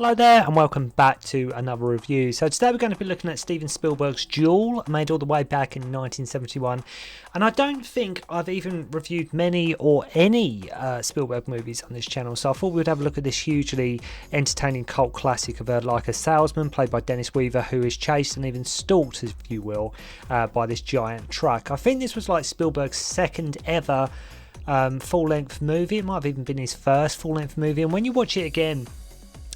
Hello there and welcome back to another review. So today we're going to be looking at Steven Spielberg's Duel, made all the way back in 1971. And I don't think I've even reviewed many or any Spielberg movies on this channel, so I thought we'd have a look at this hugely entertaining cult classic of like a salesman played by Dennis Weaver, who is chased and even stalked, if you will, by this giant truck. I think this was like Spielberg's second ever full-length movie. It might have even been his first full-length movie, and when you watch it again,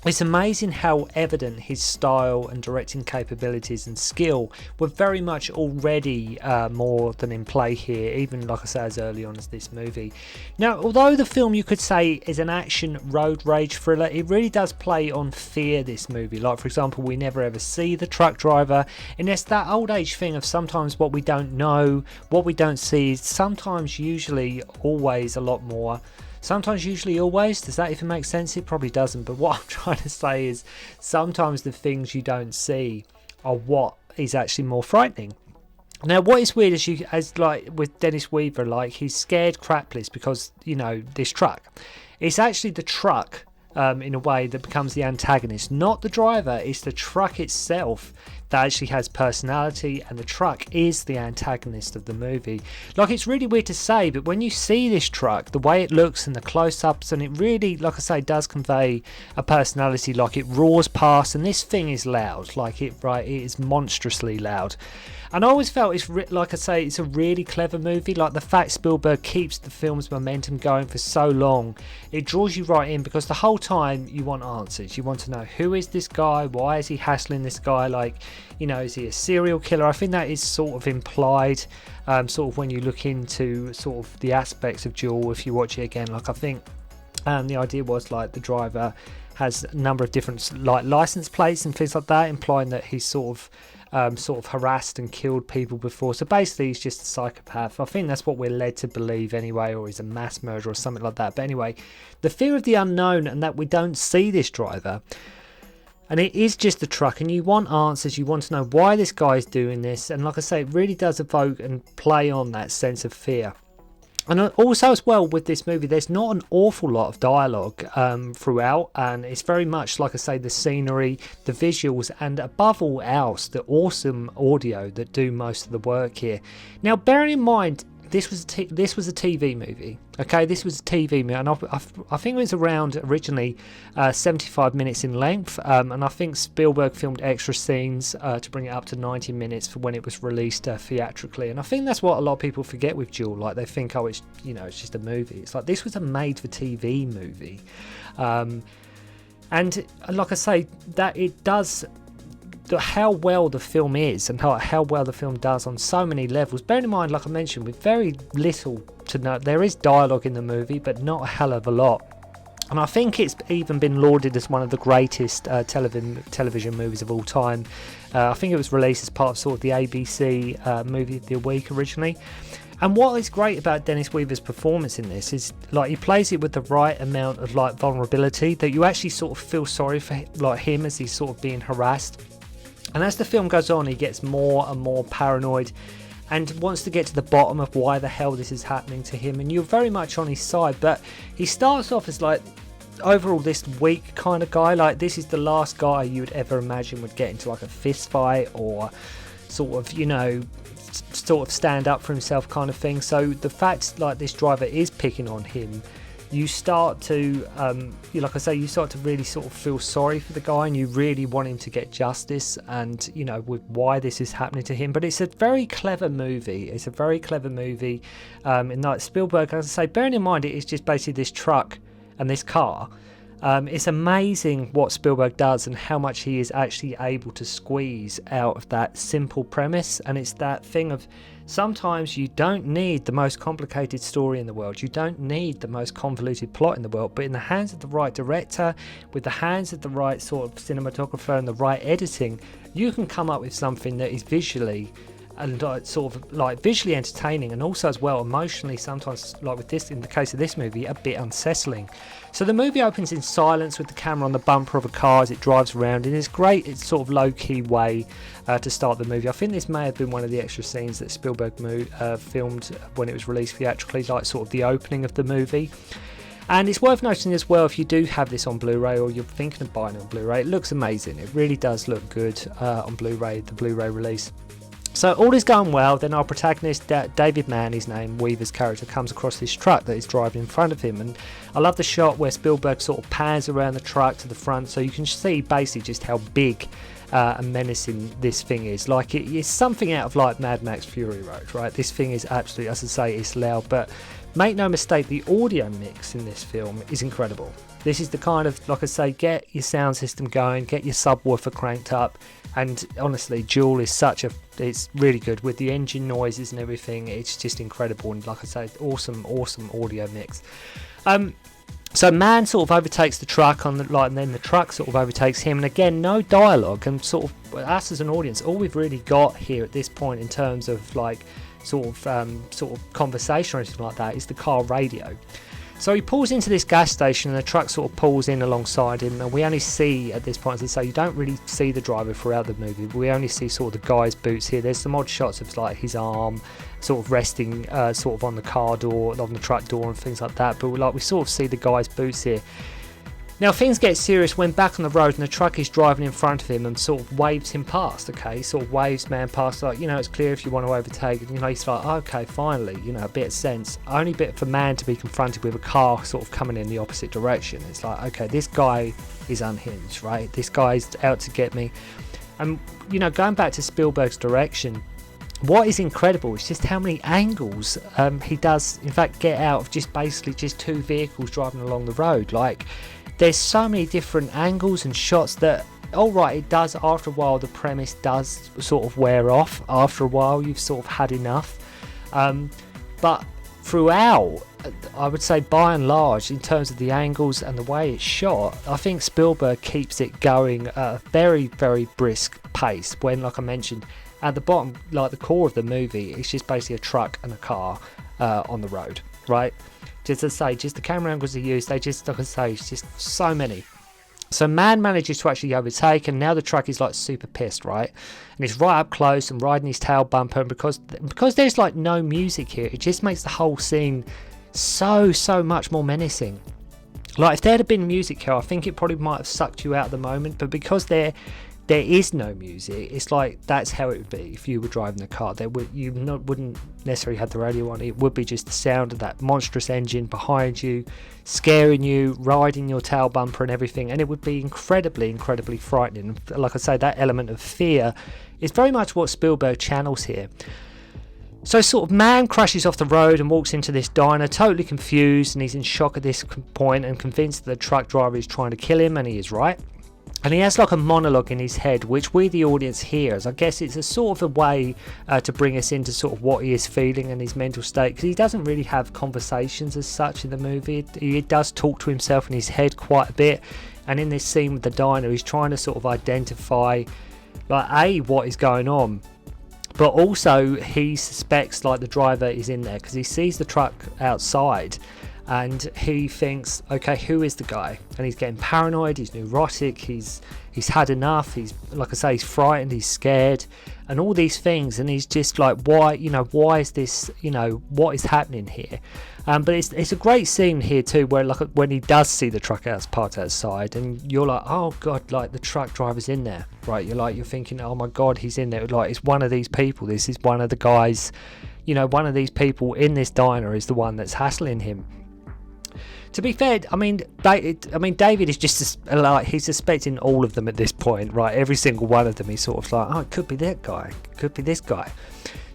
it's amazing how evident his style and directing capabilities and skill were very much already more than in play here, even like I say as early on as this movie. Now, although the film you could say is an action road rage thriller, it really does play on fear, this movie. Like for example, we never ever see the truck driver, and it's that old age thing of sometimes what we don't know, what we don't see is sometimes, usually, always a lot more. Sometimes, usually, always. Does that even make sense? It probably doesn't. But what I'm trying to say is sometimes the things you don't see are what is actually more frightening. Now, what is weird is as like with Dennis Weaver, like he's scared crapless because, you know, this truck. It's actually the truck, in a way, that becomes the antagonist. Not the driver, it's the truck itself that actually has personality, and the truck is the antagonist of the movie. Like, it's really weird to say, but when you see this truck, the way it looks and the close-ups, and it really, like I say, does convey a personality. Like, it roars past, and this thing is loud. Like, it is monstrously loud. And I always felt like I say, it's a really clever movie. Like the fact Spielberg keeps the film's momentum going for so long, it draws you right in, because the whole time you want answers. You want to know, who is this guy? Why is he hassling this guy? Like, you know, is he a serial killer? I think that is sort of implied, sort of when you look into sort of the aspects of Duel, if you watch it again. Like I think the idea was like the driver has a number of different like license plates and things like that, implying that he's sort of harassed and killed people before. So basically he's just a psychopath. I think that's what we're led to believe anyway, or he's a mass murderer or something like that. But anyway, the fear of the unknown and that we don't see this driver, and it is just the truck, and you want answers. You want to know why this guy's doing this, and like I say, it really does evoke and play on that sense of fear. And also as well with this movie, there's not an awful lot of dialogue throughout, and it's very much, like I say, the scenery, the visuals, and above all else, the awesome audio that do most of the work here. Now, bearing in mind, this was a TV movie. Okay, this was a TV movie, and I think it was around originally 75 minutes in length, and I think Spielberg filmed extra scenes to bring it up to 90 minutes for when it was released theatrically. And I think that's what a lot of people forget with Duel. Like they think, oh, it's just a movie. It's like this was a made-for-TV movie, and like I say, that it does. How well the film is and how well the film does on so many levels. Bearing in mind, like I mentioned, with very little to know, there is dialogue in the movie, but not a hell of a lot. And I think it's even been lauded as one of the greatest television movies of all time. I think it was released as part of sort of the ABC movie of the week originally. And what is great about Dennis Weaver's performance in this is like he plays it with the right amount of like vulnerability that you actually sort of feel sorry for like him as he's sort of being harassed. And as the film goes on, he gets more and more paranoid and wants to get to the bottom of why the hell this is happening to him. And you're very much on his side. But he starts off as like overall this weak kind of guy. Like this is the last guy you would ever imagine would get into like a fist fight or sort of, you know, sort of stand up for himself kind of thing. So the fact like this driver is picking on him, you start to, like I say, you start to really sort of feel sorry for the guy, and you really want him to get justice, and you know, with why this is happening to him. But it's a very clever movie. It's a very clever movie. In that Spielberg, as I say, bearing in mind it is just basically this truck and this car. It's amazing what Spielberg does and how much he is actually able to squeeze out of that simple premise. And it's that thing of sometimes you don't need the most complicated story in the world. You don't need the most convoluted plot in the world. But in the hands of the right director, with the hands of the right sort of cinematographer and the right editing, you can come up with something that is visually and sort of like visually entertaining, and also as well emotionally sometimes, like with this, in the case of this movie, a bit unsettling. So the movie opens in silence with the camera on the bumper of a car as it drives around, and it's great. It's sort of low-key way to start the movie. I think this may have been one of the extra scenes that Spielberg filmed when it was released theatrically, like sort of the opening of the movie. And it's worth noting as well, if you do have this on Blu-ray or you're thinking of buying it on Blu-ray, it looks amazing. It really does look good on Blu-ray, the Blu-ray release. So all is going well. Then our protagonist, David Mann, his name, Weaver's character, comes across this truck that is driving in front of him. And I love the shot where Spielberg sort of pans around the truck to the front, so you can see basically just how big and menacing this thing is. Like, it's something out of like Mad Max Fury Road, right? This thing is absolutely, as I say, it's loud, but make no mistake, the audio mix in this film is incredible. This is the kind of, like I say, get your sound system going, get your subwoofer cranked up, and honestly, Duel is it's really good with the engine noises and everything. It's just incredible, and like I say, awesome audio mix. So Mann sort of overtakes the truck and then the truck sort of overtakes him, and again, no dialogue, and sort of us as an audience, all we've really got here at this point in terms of like sort of conversation or anything like that is the car radio. So he pulls into this gas station and the truck sort of pulls in alongside him, and we only see at this point, as I say, you don't really see the driver throughout the movie. We only see sort of the guy's boots here. There's some odd shots of like his arm sort of resting sort of on the car door, on the truck door and things like that, but we sort of see the guy's boots here. Now things get serious when back on the road and the truck is driving in front of him and sort of waves him past, okay? Sort of waves Mann past, like, you know, it's clear if you want to overtake. And, you know, he's like, okay, finally, you know, a bit of sense. Only bit for Mann to be confronted with a car sort of coming in the opposite direction. It's like, okay, this guy is unhinged, right? This guy's out to get me. And, you know, going back to Spielberg's direction, what is incredible is just how many angles he does, in fact, get out of just basically just two vehicles driving along the road. Like, there's so many different angles and shots that, alright, it does, after a while, the premise does sort of wear off. After a while, you've sort of had enough. But throughout, I would say by and large, in terms of the angles and the way it's shot, I think Spielberg keeps it going at a very, very brisk pace. When, like I mentioned, at the bottom, like the core of the movie, it's just basically a truck and a car on the road, right? Just to say, just the camera angles he used, they just, like I say, it's just so many. So Mann manages to actually overtake, and now the truck is like super pissed, right? And he's right up close and riding his tail bumper, and because there's like no music here, it just makes the whole scene so much more menacing. Like, if there had been music here, I think it probably might have sucked you out at the moment, but because there is no music, it's like that's how it would be if you were driving the car. Wouldn't necessarily have the radio on. It would be just the sound of that monstrous engine behind you, scaring you, riding your tail bumper and everything, and it would be incredibly frightening. Like I say, that element of fear is very much what Spielberg channels here. So sort of Mann crashes off the road and walks into this diner totally confused, and he's in shock at this point and convinced that the truck driver is trying to kill him, and he is right. And he has like a monologue in his head, which we, the audience, hears. I guess it's a sort of a way to bring us into sort of what he is feeling and his mental state, because he doesn't really have conversations as such in the movie. He does talk to himself in his head quite a bit. And in this scene with the diner, he's trying to sort of identify, like, what is going on. But also he suspects like the driver is in there because he sees the truck outside. And he thinks, okay, who is the guy? And he's getting paranoid, he's neurotic, he's had enough, he's, like I say, he's frightened, he's scared, and all these things, and he's just like, why is this, what is happening here? But it's a great scene here too, where like when he does see the truck parked outside, and you're like, oh god, like the truck driver's in there, right? You're thinking, oh my god, he's in there, like it's one of these people, this is one of the guys, one of these people in this diner is the one that's hassling him. To be fair, David is just like, he's suspecting all of them at this point, right? Every single one of them, he's sort of like, oh, it could be that guy, it could be this guy.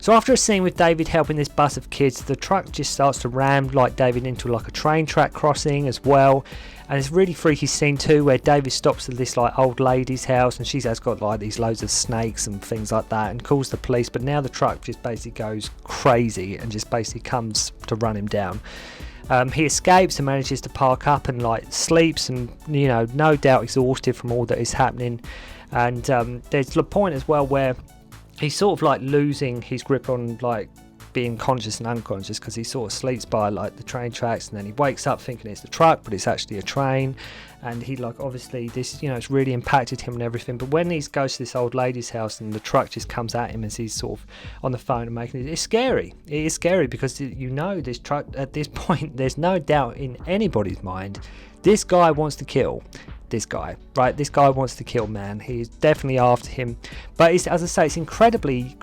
So after a scene with David helping this bus of kids, the truck just starts to ram like David into like a train track crossing as well. And it's a really freaky scene too, where David stops at this like old lady's house, and she has got like these loads of snakes and things like that, and calls the police. But now the truck just basically goes crazy and just basically comes to run him down. He escapes and manages to park up and like sleeps, and no doubt exhausted from all that is happening. And there's a point as well where he's sort of like losing his grip on like being conscious and unconscious, because he sort of sleeps by like the train tracks, and then he wakes up thinking it's the truck, but it's actually a train. And he, like, obviously this, you know, it's really impacted him and everything. But when he goes to this old lady's house and the truck just comes at him as he's sort of on the phone and making it, it's scary. It is scary, because you know this truck at this point, there's no doubt in anybody's mind, this guy wants to kill this guy, right? This guy wants to kill man. He's definitely after him. But it's, as I say, it's incredibly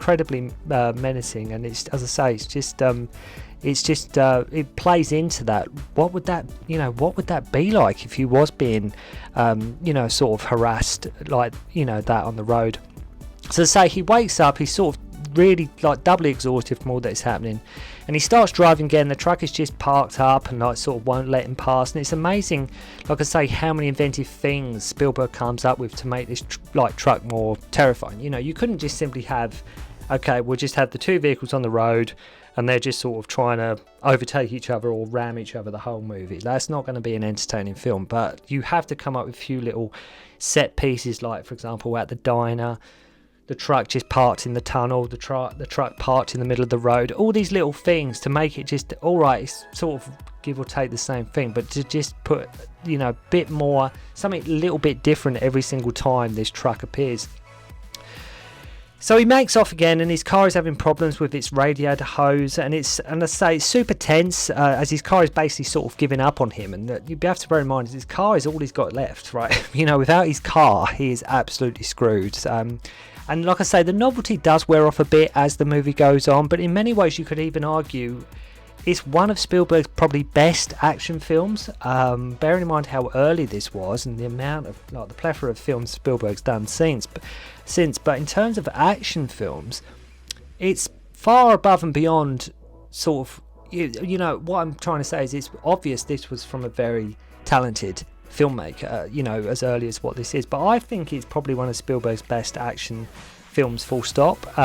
menacing, and it's, as I say, it's just it plays into that. What would that be like if you was being sort of harassed like that on the road? So to say, he wakes up, he's sort of really like doubly exhausted from all that's happening, and he starts driving again. The truck is just parked up and like sort of won't let him pass. And it's amazing, like I say, how many inventive things Spielberg comes up with to make this truck more terrifying. You couldn't just simply have, okay, we'll just have the two vehicles on the road and they're just sort of trying to overtake each other or ram each other the whole movie. That's not going to be an entertaining film. But you have to come up with a few little set pieces, like, for example, at the diner, the truck just parked in the tunnel, the truck parked in the middle of the road. All these little things to make it just, all right, it's sort of give or take the same thing, but to just put, a bit more, something a little bit different every single time this truck appears. So he makes off again, and his car is having problems with its radiator hose, and I say it's super tense as his car is basically sort of giving up on him. And you have to bear in mind, his car is all he's got left, right? Without his car, he is absolutely screwed. And like I say, the novelty does wear off a bit as the movie goes on, but in many ways you could even argue it's one of Spielberg's probably best action films, bearing in mind how early this was and the amount of, the plethora of films Spielberg's done since. But in terms of action films, it's far above and beyond sort of, what I'm trying to say is it's obvious this was from a very talented filmmaker, as early as what this is. But I think it's probably one of Spielberg's best action films, full stop.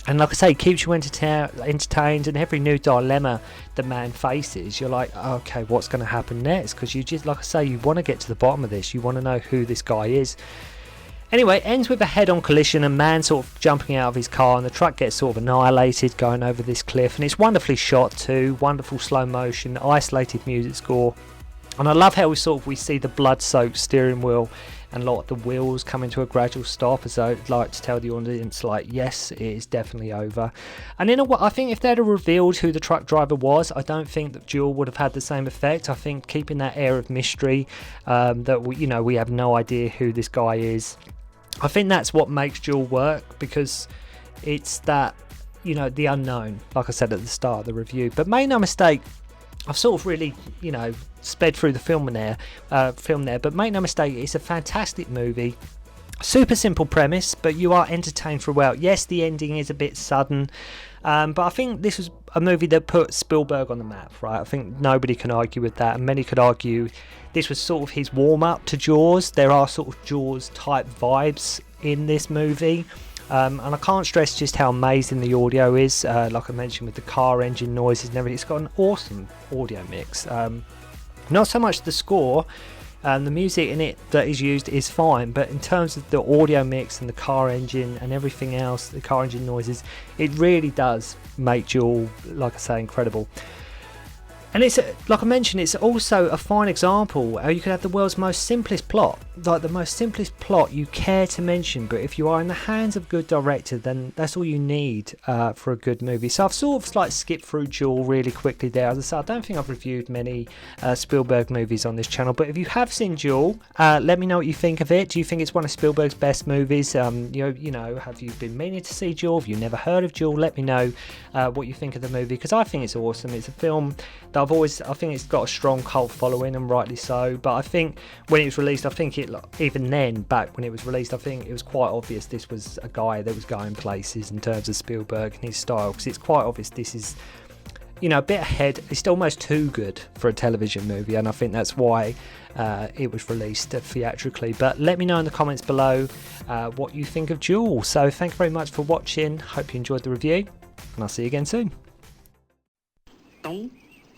And like I say, it keeps you entertained, and every new dilemma the man faces, you're like, okay, what's going to happen next? Because you just, like I say, you want to get to the bottom of this. You want to know who this guy is. Anyway, it ends with a head-on collision, a man sort of jumping out of his car, and the truck gets sort of annihilated going over this cliff. And it's wonderfully shot too, wonderful slow motion, isolated music score. And I love how we see the blood-soaked steering wheel and a lot of the wheels coming to a gradual stop, as though I'd like to tell the audience, like, yes, it is definitely over. And in a way, I think if they'd have revealed who the truck driver was, I don't think that Duel would have had the same effect. I think keeping that air of mystery, that we have no idea who this guy is, I think that's what makes Duel work, because it's that, the unknown, like I said at the start of the review. But make no mistake, I've sort of really, sped through the film there, but make no mistake, it's a fantastic movie. Super simple premise, but you are entertained throughout. Yes, the ending is a bit sudden, but I think this was a movie that put Spielberg on the map, right? I think nobody can argue with that, and many could argue this was sort of his warm-up to Jaws. There are sort of Jaws-type vibes in this movie. And I can't stress just how amazing the audio is, like I mentioned, with the car engine noises and everything. It's got an awesome audio mix. Not so much the score, the music in it that is used is fine, but in terms of the audio mix and the car engine and everything else, the car engine noises, it really does make Duel, like I say, incredible. And it's, like I mentioned, it's also a fine example how you could have the world's most simplest plot, like the most simplest plot you care to mention, but if you are in the hands of a good director, then that's all you need for a good movie. So I've sort of skipped through Duel really quickly there. As I said, I don't think I've reviewed many Spielberg movies on this channel, but if you have seen Duel, let me know what you think of it. Do you think it's one of Spielberg's best movies? Have you been meaning to see Duel? Have you never heard of Duel? Let me know what you think of the movie, because I think it's awesome. It's a film that I think it's got a strong cult following, and rightly so. But I think when it was released, even then, back when it was released, I think it was quite obvious this was a guy that was going places in terms of Spielberg and his style, because it's quite obvious this is, a bit ahead. It's almost too good for a television movie, and I think that's why it was released theatrically. But let me know in the comments below what you think of Duel. So thank you very much for watching. Hope you enjoyed the review, and I'll see you again soon. Don't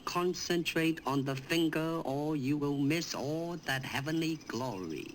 concentrate on the finger, or you will miss all that heavenly glory.